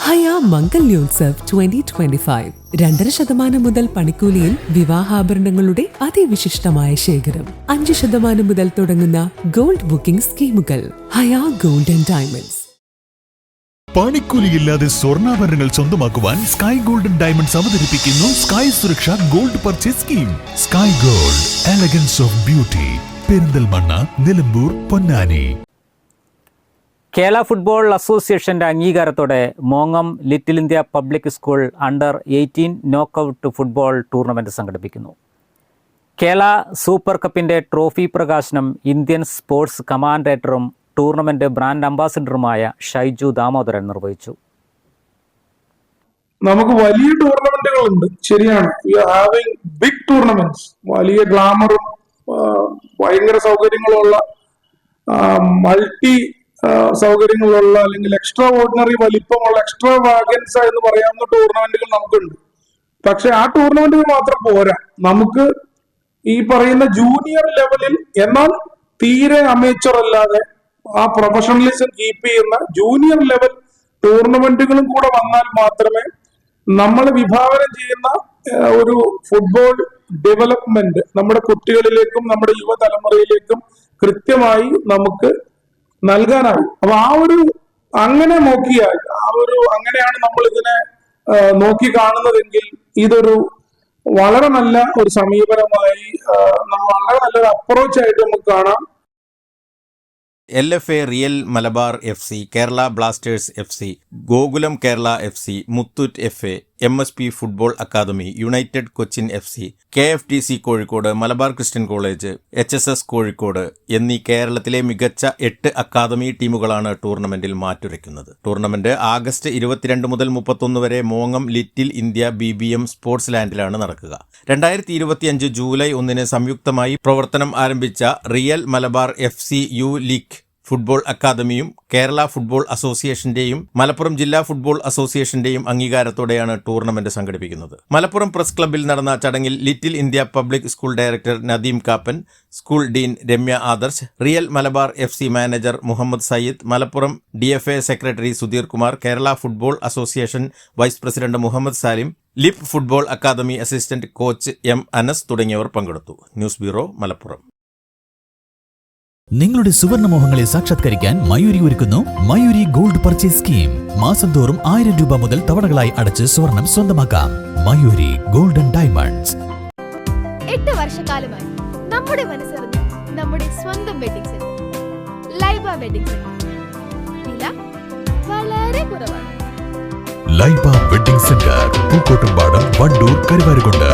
ഹയ മംഗല്യോത്സവ് 2025 2.5% മുതൽ പണിക്കൂലിയിൽ വിവാഹാഭരണങ്ങളുടെ അതിവിശിഷ്ടമായ ശേഖരം. 5% മുതൽ തുടങ്ങുന്ന ഗോൾഡ് ബുക്കിംഗ് സ്കീമുകൾ. Haya gold and diamonds. പണിക്കൂലിയില്ലാതെ സ്വർണ്ണാഭരണങ്ങൾ സ്വന്തമാക്കുവാൻ സ്കൈ ഗോൾഡൻ ഡയമണ്ട്സ് അവതരിപ്പിക്കുന്നു sky Suraksha gold purchase scheme. Sky gold, elegance of beauty. Perinthalmanna, Nilambur, Ponnani. Kerala football അസോസിയേഷന്റെ അംഗീകാരത്തോടെ മോങ്ങം ലിറ്റിൽ ഇന്ത്യ പബ്ലിക് സ്കൂൾ അണ്ടർ-18 നോക്കൌട്ട് ഫുട്ബോൾ ടൂർണമെന്റ് സംഘടിപ്പിക്കുന്നു. കേരള സൂപ്പർ കപ്പിന്റെ ട്രോഫി പ്രകാശനം ഇന്ത്യൻ സ്പോർട്സ് കമാൻഡേറ്ററും ടൂർണമെന്റ് ബ്രാൻഡ് അംബാസിഡറുമായ ഷൈജു ദാമോദരൻ നിർവഹിച്ചു. നമുക്ക് വലിയ ടൂർണമെന്റുകളുണ്ട്, ശരിയാണ്. We are having big tournaments, വലിയ ഗ്ലാമറും ഭയങ്കര സൗകര്യങ്ങളുള്ള മൾട്ടി സൗകര്യങ്ങളുള്ള അല്ലെങ്കിൽ എക്സ്ട്രാ ഓർഡിനറി വലിപ്പമുള്ള എക്സ്ട്രാ വാഗൻസ് എന്ന് പറയാവുന്ന ടൂർണമെന്റുകൾ നമുക്കുണ്ട്. പക്ഷെ ആ ടൂർണമെന്റുകൾ മാത്രം പോരാ. നമുക്ക് ഈ പറയുന്ന ജൂനിയർ ലെവലിൽ എന്നാൽ തീരെ അമേച്ചർ അല്ലാതെ ആ പ്രൊഫഷണലിസം കീപ്പ് ചെയ്യുന്ന ജൂനിയർ ലെവൽ ടൂർണമെന്റുകളും കൂടെ വന്നാൽ മാത്രമേ നമ്മൾ വിഭാവനം ചെയ്യുന്ന ഒരു ഫുട്ബോൾ ഡെവലപ്മെന്റ് നമ്മുടെ കുട്ടികളിലേക്കും നമ്മുടെ യുവതലമുറയിലേക്കും കൃത്യമായി നമുക്ക് നൽകാനാകും. അപ്പൊ അങ്ങനെ നോക്കിയാൽ അങ്ങനെയാണ് നമ്മൾ ഇതിനെ നോക്കി കാണുന്നതെങ്കിൽ ഇതൊരു വളരെ നല്ല ഒരു സമീപനമായി വളരെ നല്ലൊരു അപ്രോച്ചായിട്ട് നമുക്ക് കാണാം. LFA Real Malabar FC, Kerala Blasters FC, Gokulam Kerala FC, Muthoot FA, MSP Football Academy, United Cochin FC, KFTC Kozhikode, Malabar Christian College, HSS Kozhikode എന്നീ കേരളത്തിലെ മികച്ച 8 അക്കാദമി ടീമുകളാണ് ടൂർണമെന്റിൽ മാറ്റുരയ്ക്കുന്നത്. ടൂർണമെന്റ് ആഗസ്റ്റ് 22 മുതൽ 31 വരെ മോങ്ങം ലിറ്റിൽ ഇന്ത്യ BBM സ്പോർട്സ് ലാൻഡിലാണ് നടക്കുക. 2025 ജൂലൈ 1 സംയുക്തമായി പ്രവർത്തനം ആരംഭിച്ച real Malabar FC U league football അക്കാദമിയും കേരള ഫുട്ബോൾ അസോസിയേഷന്റെയും മലപ്പുറം ജില്ലാ ഫുട്ബോൾ അസോസിയേഷന്റെയും അംഗീകാരത്തോടെയാണ് ടൂർണമെന്റ് സംഘടിപ്പിക്കുന്നത്. മലപ്പുറം പ്രസ് ക്ലബ്ബിൽ നടന്ന ചടങ്ങിൽ Little India public School director Nadeem Kappan, school dean Ramya Adarsh, Real Malabar FC manager Muhammad Sayyid, Malappuram DFA secretary Sudheer Kumar, Kerala Football Association vice president Muhammad Salim, ലിപ് Football Academy assistant coach M Anas തുടങ്ങിയവർ പങ്കെടുത്തു. News bureau, Malappuram. നിങ്ങളുടെ സുവർണമോഹങ്ങളെ സാക്ഷാത്കരിക്കാൻ മയൂരി ഒരുക്കുന്നു മയൂരി ഗോൾഡ് പർച്ചേസ് സ്കീം. മാസം തോറും 1000 രൂപ മുതൽ തവണകളായി അടച്ച് സ്വർണം സ്വന്തമാക്കാം. Mayuri gold and diamonds. 8 വർഷക്കാലമായി നമ്മുടെ മനസ്സറിഞ്ഞ നമ്മുടെ സ്വന്തം wedding centre Laiba wedding centre. വില വളരെ കുറവാണ്. Laiba wedding centre, Pookkottumpadam, Wandoor, Karuvarakundu.